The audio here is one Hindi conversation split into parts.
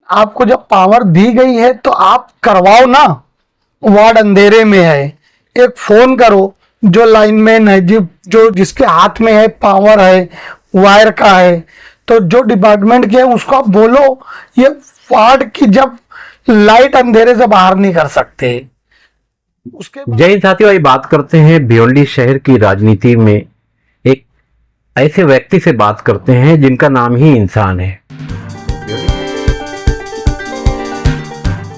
आपको जब पावर दी गई है तो आप करवाओ ना। वार्ड अंधेरे में है, एक फोन करो जो लाइनमैन है, जो जिसके हाथ में है पावर है, वायर का है, तो जो डिपार्टमेंट के है उसको आप बोलो। ये वार्ड की जब लाइट अंधेरे से बाहर नहीं कर सकते। उसके जय हिंद साथियों, ये बात करते हैं भिवंडी शहर की राजनीति में एक ऐसे व्यक्ति से बात करते हैं जिनका नाम ही इंसान है।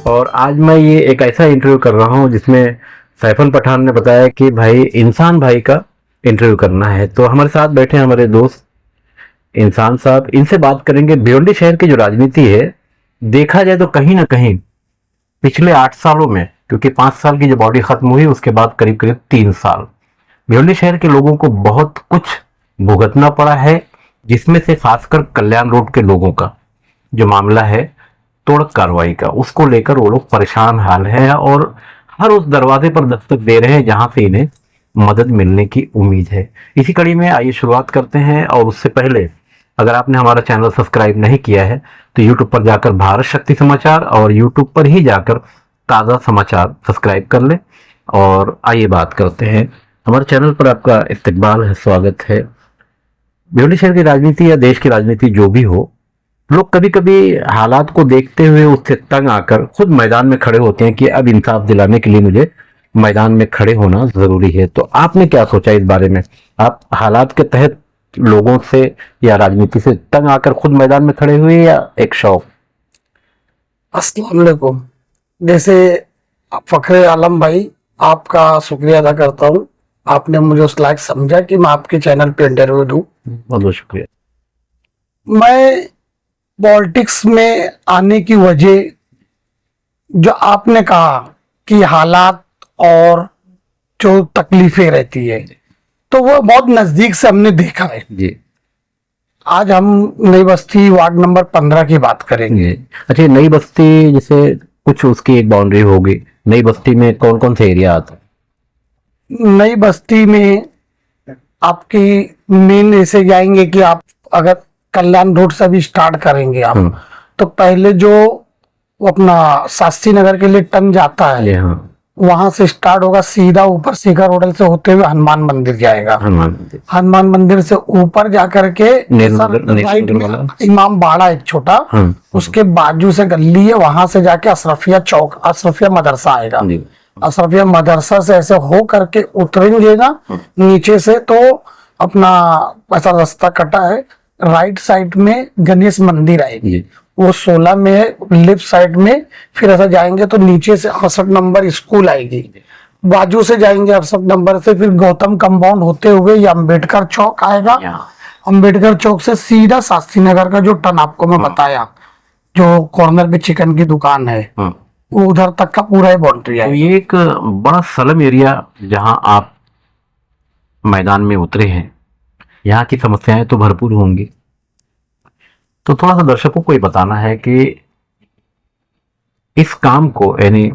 और आज मैं ये एक ऐसा इंटरव्यू कर रहा हूँ जिसमें सैफन पठान ने बताया कि भाई इंसान भाई का इंटरव्यू करना है। तो हमारे साथ बैठे हैं हमारे दोस्त इंसान साहब, इनसे बात करेंगे भिवंडी शहर की जो राजनीति है। देखा जाए तो कहीं ना कहीं पिछले 8 सालों में, क्योंकि 5 साल की जब बॉडी खत्म हुई उसके बाद करीब करीब 3 साल भिवंडी शहर के लोगों को बहुत कुछ भुगतना पड़ा है, जिसमें से खासकर कल्याण रोड के लोगों का जो मामला है तोड़ कार्रवाई का, उसको लेकर वो लोग परेशान हाल है और हर उस दरवाजे पर दस्तक दे रहे हैं जहां से इन्हें मदद मिलने की उम्मीद है। इसी कड़ी में आइए शुरुआत करते हैं। और उससे पहले अगर आपने हमारा चैनल सब्सक्राइब नहीं किया है तो यूट्यूब पर जाकर भारत शक्ति समाचार और यूट्यूब पर ही जाकर ताज़ा समाचार सब्सक्राइब कर ले। और आइए बात करते हैं। हमारे चैनल पर आपका इस्तकबाल है, स्वागत है। भिवंडी शहर की राजनीति या देश की राजनीति जो भी हो, लोग कभी कभी हालात को देखते हुए उससे तंग आकर खुद मैदान में खड़े होते हैं कि अब इंसाफ दिलाने के लिए मुझे मैदान में खड़े होना जरूरी है। तो आपने क्या सोचा इस बारे में? आप हालात के तहत लोगों से या राजनीति से तंग आकर खुद मैदान में खड़े हुए या एक शौक? अस्सलाम वालेकुम। जैसे फखरे आलम भाई, आपका शुक्रिया अदा करता हूँ, आपने मुझे उस लायक समझा कि मैं आपके चैनल पे इंटरव्यू दूं। बहुत बहुत शुक्रिया। मैं पॉलिटिक्स में आने की वजह, जो आपने कहा कि हालात और जो तकलीफें रहती है, तो वो बहुत नजदीक से हमने देखा है जी। आज हम नई बस्ती वार्ड नंबर 15 की बात करेंगे। अच्छा, नई बस्ती जैसे कुछ उसकी एक बाउंड्री होगी, नई बस्ती में कौन कौन से एरिया आता है? नई बस्ती में आपकी मेन ऐसे जाएंगे कि आप अगर कल्याण रोड से भी स्टार्ट करेंगे आप, तो पहले जो अपना शास्त्री नगर के लिए टर्न जाता है, वहां से स्टार्ट होगा, सीधा ऊपर शिखर होटल से होते हुए हनुमान मंदिर जाएगा। हनुमान मंदिर से ऊपर जाकर के राइट में इमाम बाड़ा एक छोटा, उसके बाजू से गली है, वहां से जाके अशरफिया चौक, अशरफिया मदरसा आएगा। अशरफिया मदरसा से ऐसे हो करके उतरेंगे ना नीचे से, तो अपना ऐसा रास्ता कटा है, राइट साइड में गणेश मंदिर आएगी, वो 16 में है, लेफ्ट साइड में फिर ऐसा जाएंगे तो नीचे से 68 नंबर स्कूल आएगी, बाजू से जाएंगे 68 नंबर से फिर गौतम कंपाउंड होते हुए ये अम्बेडकर चौक आएगा। अम्बेडकर चौक से सीधा शास्त्री नगर का जो टर्न आपको मैं बताया, जो कॉर्नर पे चिकन की दुकान है, वो उधर तक का पूरा बाउंड्री है। तो ये एक बड़ा स्लम एरिया जहां आप मैदान में उतरे हैं, यहाँ की समस्याएं तो भरपूर होंगी, तो थोड़ा सा दर्शकों को ये बताना है कि इस काम को, यानी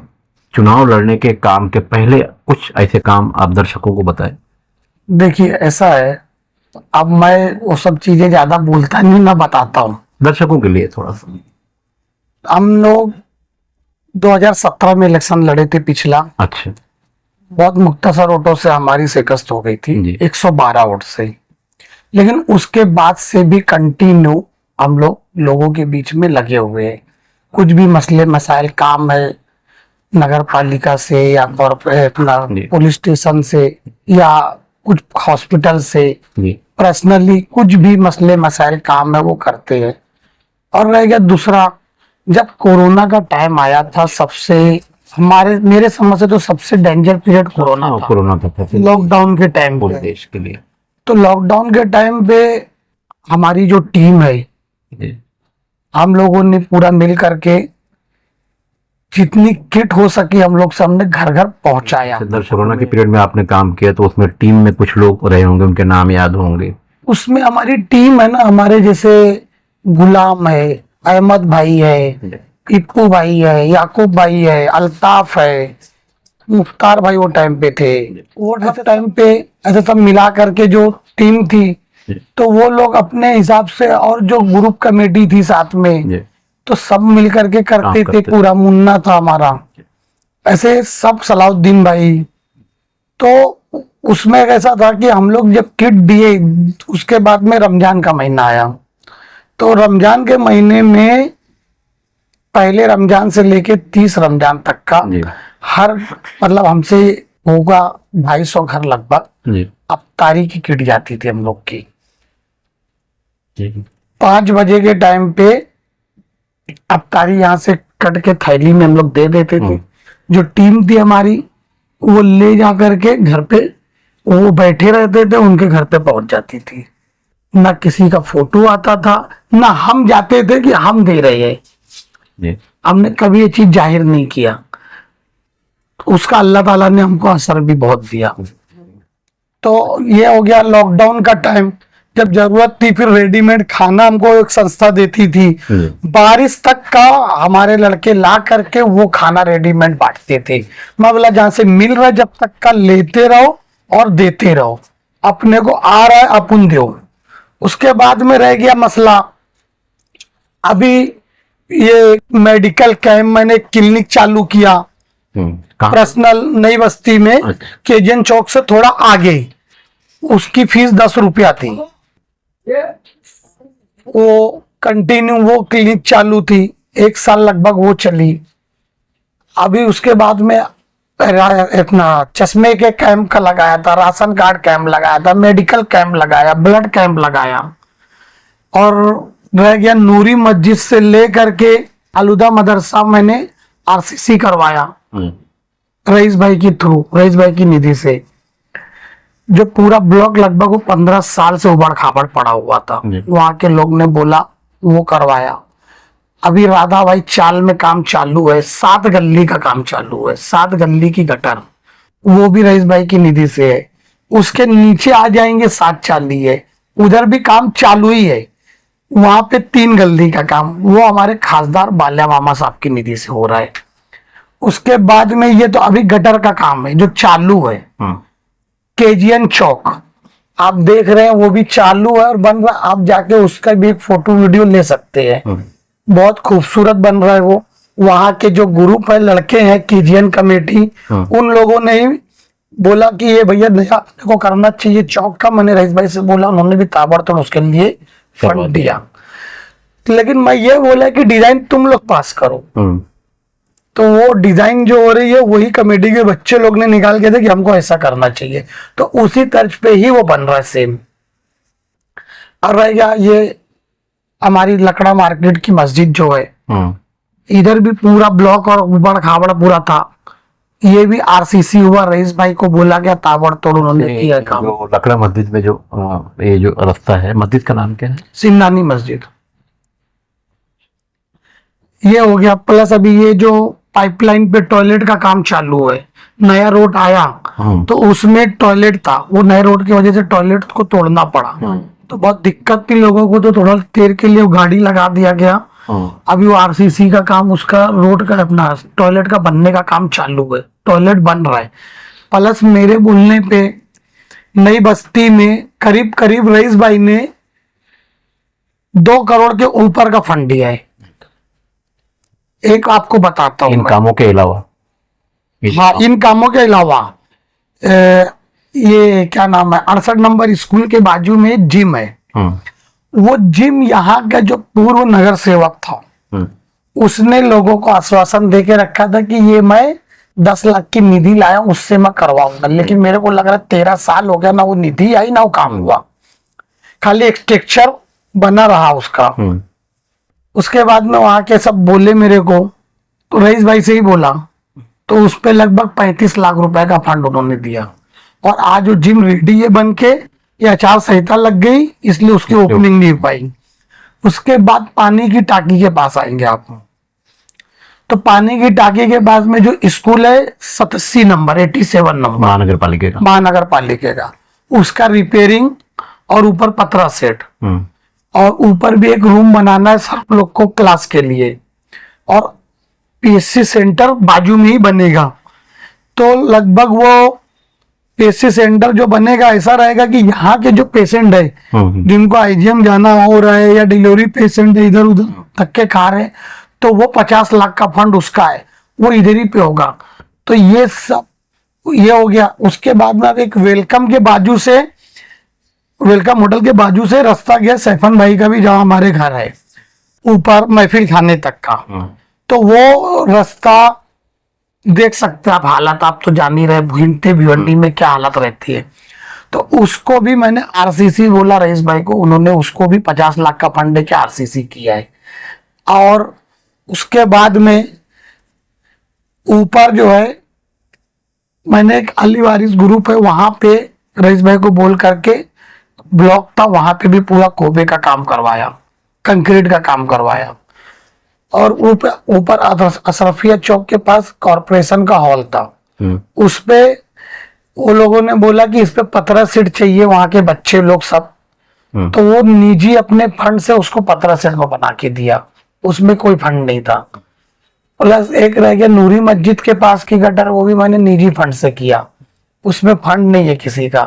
चुनाव लड़ने के काम के पहले कुछ ऐसे काम आप दर्शकों को बताएं। देखिए ऐसा है, अब मैं वो सब चीजें ज्यादा बोलता नहीं, मैं बताता हूँ दर्शकों के लिए थोड़ा सा। हम लोग 2017 में इलेक्शन लड़े थे पिछला। अच्छा। बहुत मुख्तसर वोटों से हमारी शिकस्त हो गई थी, 112 वोट से, लेकिन उसके बाद से भी कंटिन्यू हम लोगों के बीच में लगे हुए हैं। कुछ भी मसले मसाइल काम है नगर पालिका से या कॉर्पोरेट पुलिस स्टेशन से या कुछ हॉस्पिटल से, पर्सनली कुछ भी मसले मसाइल काम है वो करते हैं। और रह गया दूसरा, जब कोरोना का टाइम आया था, सबसे मेरे समझ से तो सबसे डेंजर पीरियड कोरोना था, लॉकडाउन के टाइम पे देश के लिए। तो लॉकडाउन के टाइम पे हमारी जो टीम है, हम लोगों ने पूरा मिल करके जितनी किट हो सकी हम लोग सबने घर घर पहुंचाया। कोरोना के पीरियड में आपने काम किया, तो उसमें टीम में कुछ लोग रहे होंगे, उनके नाम याद होंगे। उसमें हमारी टीम है ना, हमारे जैसे गुलाम है, अहमद भाई है, इप्पू भाई है, याकूब भाई है, अल्ताफ है, मुख्तार भाई वो टाइम पे थे, वो टाइम पे ऐसे सब मिला करके जो टीम थी, तो वो लोग अपने हिसाब से, और जो ग्रुप कमेटी थी साथ में, तो सब मिल करके करते काम थे, करते पूरा मुन्ना था हमारा, ऐसे सब, सलाउद्दीन भाई। तो उसमें ऐसा था कि हम लोग जब किट दिए, उसके बाद में रमजान का महीना आया, तो रमजान के महीने में पहले रमजान से लेके 30 रमजान तक का जी हर, मतलब हमसे होगा 250 घर लगभग जी अफ्तारी की किट जाती थी हम लोग की। जी 5 बजे के टाइम पे अफ्तारी यहाँ से कट के थैली में हम लोग दे देते थे। जो टीम थी हमारी, वो ले जा करके घर पे वो बैठे रहते थे, उनके घर पे पहुंच जाती थी। ना किसी का फोटो आता था, ना हम जाते थे कि हम दे रहे हैं। जी हमने कभी ये चीज जाहिर नहीं किया। उसका अल्लाह ताला ने हमको असर भी बहुत दिया। तो ये हो गया लॉकडाउन का टाइम, जब जरूरत थी फिर रेडीमेड खाना हमको एक संस्था देती थी। जी। बारिश तक का हमारे लड़के ला करके वो खाना रेडीमेड बांटते थे। मैं बोला जहां से मिल रहा है जब तक का लेते रहो और देते रहो, अपने को आ रहा है अपन दो। उसके बाद में रह गया मसला, अभी ये मेडिकल कैंप, मैंने क्लिनिक चालू किया कहाँ? पर्सनल, नई बस्ती में, अच्छा। केजन चौक से थोड़ा आगे। उसकी फीस 10 रुपया थी। वो कंटिन्यू वो क्लिनिक चालू थी, 1 साल लगभग वो चली। अभी उसके बाद में इतना चश्मे के कैंप का लगाया था, राशन कार्ड कैंप लगाया था, मेडिकल कैंप लगाया, ब्लड कैंप लगाया। और रह गया नूरी मस्जिद से ले करके आलूदा मदरसा, मैंने आरसीसी करवाया रईस भाई की थ्रू, रईस भाई की निधि से। जो पूरा ब्लॉक लगभग वो 15 साल से उबड़ खाबड़ पड़ा हुआ था, वहां के लोग ने बोला वो करवाया। अभी राधा भाई चाल में काम चालू है, 7 गली का काम चालू है, 7 गली की गटर, वो भी रईस भाई की निधि से है। उसके नीचे आ जाएंगे 7 चाली है, उधर भी काम चालू ही है। वहां पे 3 गली का काम, वो हमारे खासदार बाल्या मामा साहब की निधि से हो रहा है। उसके बाद में ये तो अभी गटर का काम है जो चालू है। केजीएन चौक आप देख रहे हैं, वो भी चालू है और बन रहा, आप जाके उसका भी एक फोटो वीडियो ले सकते हैं। बहुत खूबसूरत बन रहा है वो। वहां के जो ग्रुप है, लड़के हैं केजीएन कमेटी, उन लोगों ने ही बोला कि ये भैया नया को करना चाहिए चौक का। मैंने रईस भाई से बोला, उन्होंने भी ताबड़तोड़ उसके लिए फंड दिया। लेकिन मैं ये बोला कि डिजाइन तुम लोग पास करो। तो वो डिजाइन जो हो रही है वही कमेटी के बच्चे लोग ने निकाल के थे कि हमको ऐसा करना चाहिए, तो उसी तर्ज पे ही वो बन रहा है सेम। और रह गया ये हमारी लकड़ा मार्केट की मस्जिद जो है, इधर भी पूरा ब्लॉक और उबड़ खाबड़ पूरा था। ये भी आरसीसी हुआ, रईस भाई को बोला गया, ताबड़तोड़ उन्होंने किया काम। जो लकड़ा मस्जिद में जो ये जो रास्ता है, मस्जिद का नाम क्या है? सिंधानी मस्जिद। ये हो गया। प्लस अभी ये जो पाइपलाइन पे टॉयलेट का काम चालू है, नया रोड आया तो उसमें टॉयलेट था, वो नए रोड की वजह से टॉयलेट को तोड़ना पड़ा। तो बहुत दिक्कत थी लोगों को, तो थोड़ा देर के लिए गाड़ी लगा दिया गया। अभी वो आरसीसी का काम, उसका रोड का, अपना टॉयलेट का बनने का काम चालू है, टॉयलेट बन रहा है। प्लस मेरे बोलने पे नई बस्ती में करीब करीब रईस भाई ने 2 करोड़ के ऊपर का फंड दिया है। एक आपको बताता हूँ इन कामों के अलावा। हाँ, इन कामों के अलावा ये क्या नाम है, 68 नंबर स्कूल के बाजू में एक जिम है। वो जिम यहाँ का जो पूर्व नगर सेवक था, उसने लोगों को आश्वासन दे के रखा था कि ये मैं 10 लाख की निधि लाया, उससे मैं करवाऊंगा। लेकिन मेरे को लग रहा है 13 साल हो गया, ना वो निधि आई ना वो काम हुआ, खाली एक स्ट्रक्चर बना रहा उसका। उसके बाद में वहां के सब बोले मेरे को, तो रईस भाई से ही बोला, तो उस पे लगभग 35 लाख रुपए का फंड उन्होंने दिया। और आज वो जिम रेडी है बन के, ये आचार संहिता लग गई इसलिए उसकी ओपनिंग नहीं हो पाई। उसके बाद पानी की टाकी के पास आएंगे आप, तो पानी की टाकी के पास में जो स्कूल है 87 नंबर 87 नंबर महानगर पालिका का, उसका रिपेयरिंग और ऊपर पतरा सेट, और ऊपर भी एक रूम बनाना है सब लोग को क्लास के लिए, और पीएससी सेंटर बाजू में ही बनेगा। तो लगभग वो पीएससी सेंटर जो बनेगा ऐसा रहेगा कि यहाँ के जो पेशेंट है जिनको आईजीएम जाना हो रहा है या डिलीवरी पेशेंट है इधर उधर धक्के खा रहे हैं, तो वो 50 लाख का फंड उसका है, वो इधर ही पे होगा। तो ये सब ये हो गया। उसके बाद में अब एक वेलकम होटल के बाजू से रास्ता गया सैफन भाई का भी, जहाँ हमारे घर है ऊपर महफिल खाने तक का। तो वो रास्ता देख सकते हैं आप, हालत आप तो जान ही रहे भिंडते भिवंडी में क्या हालत रहती है। तो उसको भी मैंने आरसीसी बोला रईस भाई को, उन्होंने उसको भी 50 लाख का फंड देके आरसीसी किया है। और उसके बाद में ऊपर जो है मैंने एक अली वारिस ग्रुप है वहां पे रईस भाई को बोल करके, ब्लॉक था वहां पे भी पूरा कोबे का काम करवाया, कंक्रीट का काम करवाया। और ऊपर अशरफिया चौक के पास कॉरपोरेशन का हॉल था, उस पे वो लोगों ने बोला कि इस पे 15 सीट चाहिए वहां के बच्चे लोग सब। तो वो निजी अपने फंड से उसको 15 सीट को बना के दिया, उसमें कोई फंड नहीं था। प्लस एक रह गया नूरी मस्जिद के पास की गटर, वो भी मैंने निजी फंड से किया, उसमें फंड नहीं है किसी का।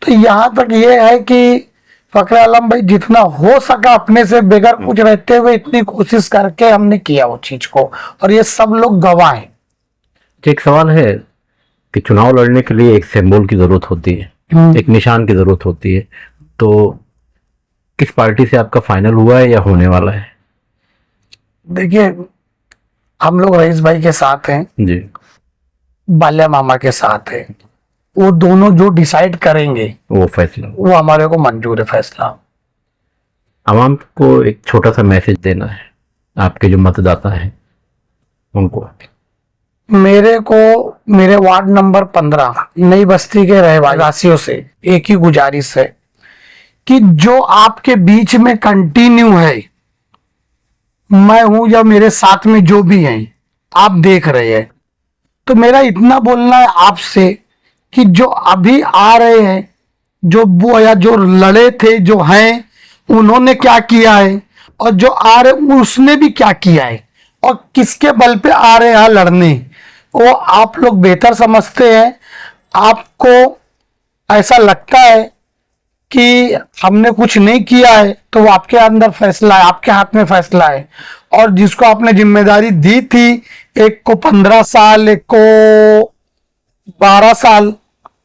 तो यहाँ तक ये है कि फखर आलम भाई जितना हो सका अपने से बगैर कुछ रहते हुए इतनी कोशिश करके हमने किया वो चीज को, और ये सब लोग गवाह हैं। एक सवाल है कि चुनाव लड़ने के लिए एक सिंबल की जरूरत होती है, एक निशान की जरूरत होती है, तो किस पार्टी से आपका फाइनल हुआ है या होने वाला है? देखिए हम लोग रईस भाई के साथ हैं जी, बाल्या मामा के साथ है, वो दोनों जो डिसाइड करेंगे वो फैसला, वो हमारे को मंजूर है फैसला। आवाम को एक छोटा सा मैसेज देना है, आपके जो मतदाता हैं उनको। मेरे को मेरे वार्ड नंबर 15 नई बस्ती के रहवासियों से एक ही गुजारिश है कि जो आपके बीच में कंटिन्यू है, मैं हूं या मेरे साथ में जो भी हैं आप देख रहे हैं, तो मेरा इतना बोलना है आपसे कि जो अभी आ रहे हैं, जो वो या जो लड़े थे जो हैं उन्होंने क्या किया है, और जो आ रहे उसने भी क्या किया है, और किसके बल पे आ रहे हैं लड़ने, वो आप लोग बेहतर समझते हैं। आपको ऐसा लगता है कि हमने कुछ नहीं किया है, तो वो आपके अंदर फैसला है, आपके हाथ में फैसला है। और जिसको आपने जिम्मेदारी दी थी, एक को 15 साल, एक को 12 साल,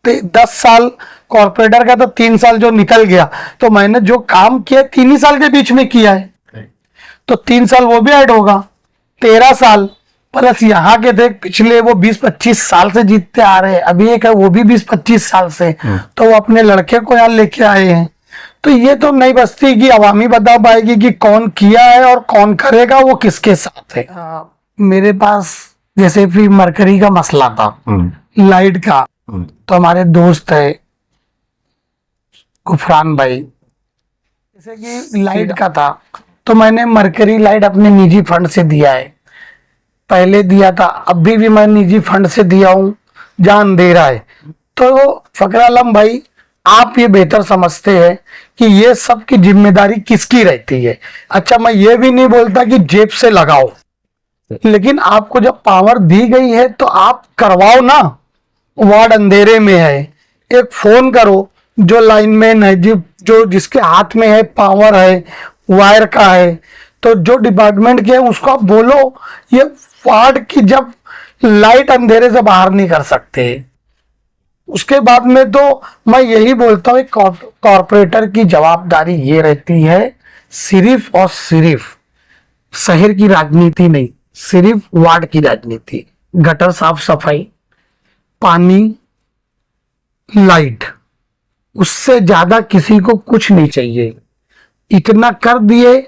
10 साल कॉर्पोरेटर का, तो 3 साल जो निकल गया, तो मैंने जो काम किया 3 ही साल के बीच में किया है, तो 3 साल वो भी ऐड होगा, 13 साल प्लस यहाँ के थे पिछले वो 20-25 साल से जीतते आ रहे हैं, अभी एक है वो भी 20-25 साल से, तो वो अपने लड़के को यहाँ लेके आए हैं। तो ये तो नई बस्ती की आवामी बता पाएगी कि कौन किया है और कौन करेगा, वो किसके साथ है। मेरे पास जैसे फिर मरकरी का मसला था लाइट का, तो हमारे दोस्त है गुफरान भाई, जैसे कि लाइट का था, तो मैंने मरकरी लाइट अपने निजी फंड से दिया है, पहले दिया था, अभी भी मैं निजी फंड से दिया हूं, जान दे रहा है। तो फखर आलम भाई आप ये बेहतर समझते हैं कि ये सब की जिम्मेदारी किसकी रहती है। अच्छा मैं ये भी नहीं बोलता कि जेब से लगाओ, लेकिन आपको जब पावर दी गई है तो आप करवाओ ना। वार्ड अंधेरे में है, एक फोन करो जो लाइनमैन है, जो जिसके हाथ में है पावर है, वायर का है, तो जो डिपार्टमेंट के है उसको आप बोलो ये वार्ड की जब लाइट अंधेरे से बाहर नहीं कर सकते। उसके बाद में तो मैं यही बोलता हूँ कॉर्पोरेटर की जवाबदारी ये रहती है सिर्फ और सिर्फ शहर की राजनीति नहीं, सिर्फ वार्ड की राजनीति, गटर साफ सफाई, पानी, लाइट, उससे ज्यादा किसी को कुछ नहीं चाहिए। इतना कर दिए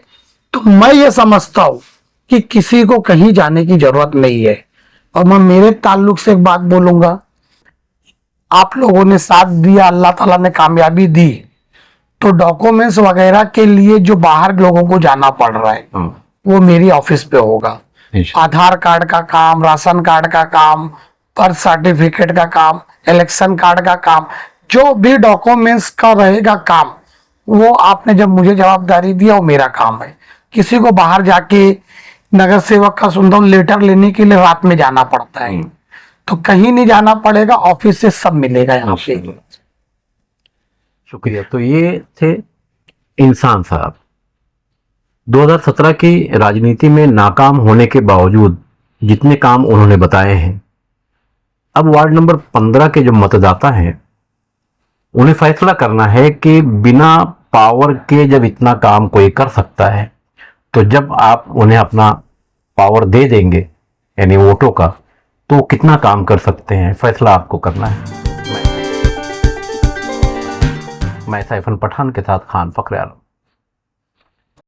तो मैं ये समझता हूं कि किसी को कहीं जाने की जरूरत नहीं है। और मैं मेरे ताल्लुक से एक बात बोलूंगा, आप लोगों ने साथ दिया, अल्लाह ताला ने कामयाबी दी, तो डॉक्यूमेंट्स वगैरह के लिए जो बाहर लोगों को जाना पड़ रहा है वो मेरी ऑफिस पे होगा। आधार कार्ड का काम, राशन कार्ड का काम, बर्थ सर्टिफिकेट का काम, इलेक्शन कार्ड का काम, जो भी डॉक्यूमेंट्स का रहेगा काम, वो आपने जब मुझे जवाबदारी दिया वो मेरा काम है। किसी को बाहर जाके नगर सेवक का सुनता हूँ लेटर लेने के लिए रात में जाना पड़ता है, तो कहीं नहीं जाना पड़ेगा, ऑफिस से सब मिलेगा यहाँ पे। शुक्रिया। तो ये थे इंसान साहब। 2017 की राजनीति में नाकाम होने के बावजूद जितने काम उन्होंने बताए हैं, अब वार्ड नंबर 15 के जो मतदाता हैं उन्हें फैसला करना है कि बिना पावर के जब इतना काम कोई कर सकता है, तो जब आप उन्हें अपना पावर दे देंगे यानी वोटों का, तो वो कितना काम कर सकते हैं, फैसला आपको करना है। मैं सैफन पठान के साथ खान फखरे आलम।